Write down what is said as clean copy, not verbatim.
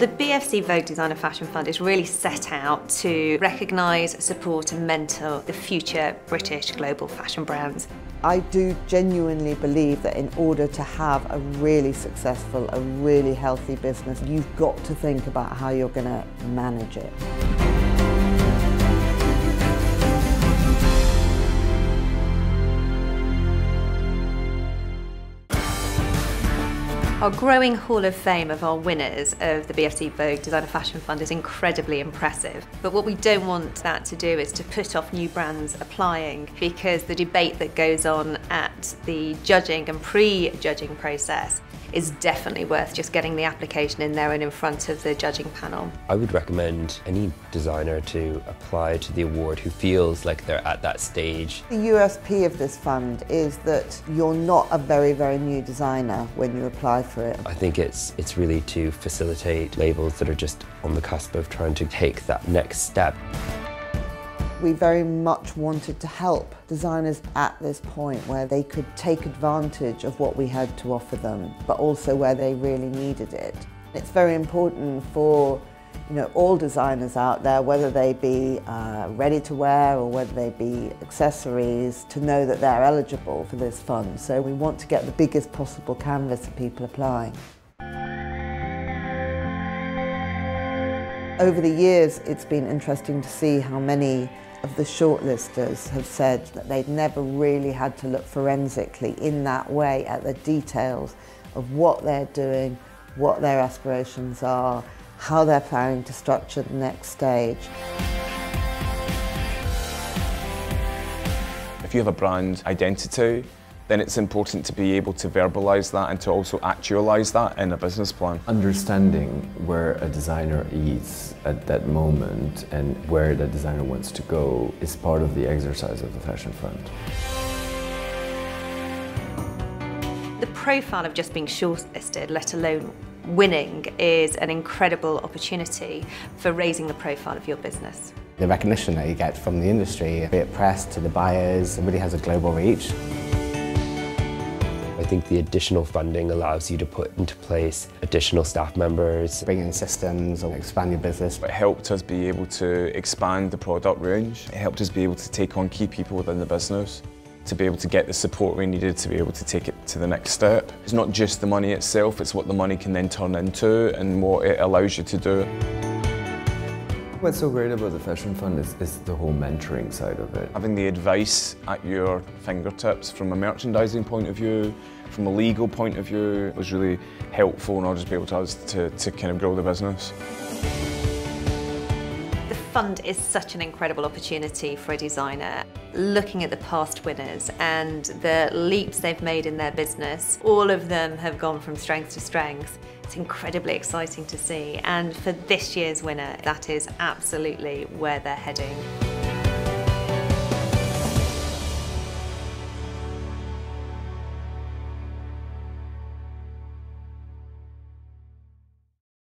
The BFC Vogue Designer Fashion Fund is really set out to recognise, support and mentor the future British global fashion brands. I do genuinely believe that in order to have a really successful, a really healthy business, you've got to think about how you're going to manage it. Our growing hall of fame of our winners of the BFC Vogue Designer Fashion Fund is incredibly impressive. But what we don't want that to do is to put off new brands applying, because the debate that goes on at the judging and pre-judging process is definitely worth just getting the application in there and in front of the judging panel. I would recommend any designer to apply to the award who feels like they're at that stage. The USP of this fund is that you're not a very, very new designer when you apply for it. I think it's really to facilitate labels that are just on the cusp of trying to take that next step. We very much wanted to help designers at this point where they could take advantage of what we had to offer them, but also where they really needed it. It's very important for all designers out there, whether they be ready to wear or whether they be accessories, to know that they're eligible for this fund. So we want to get the biggest possible canvas of people applying. Over the years, it's been interesting to see how many of the shortlisters have said that they've never really had to look forensically in that way at the details of what they're doing, what their aspirations are, how they're planning to structure the next stage. If you have a brand identity, then it's important to be able to verbalise that and to also actualise that in a business plan. Understanding where a designer is at that moment and where the designer wants to go is part of the exercise of the Fashion Fund. The profile of just being shortlisted, let alone winning, is an incredible opportunity for raising the profile of your business. The recognition that you get from the industry, be it press to the buyers, it really has a global reach. I think the additional funding allows you to put into place additional staff members. Bring in systems or expand your business. It helped us be able to expand the product range. It helped us be able to take on key people within the business, to be able to get the support we needed to be able to take it to the next step. It's not just the money itself, it's what the money can then turn into and what it allows you to do. What's so great about the Fashion Fund is the whole mentoring side of it. Having the advice at your fingertips from a merchandising point of view, from a legal point of view, was really helpful in order to be able to kind of grow the business. The fund is such an incredible opportunity for a designer. Looking at the past winners and the leaps they've made in their business, all of them have gone from strength to strength. It's incredibly exciting to see, and for this year's winner, that is absolutely where they're heading.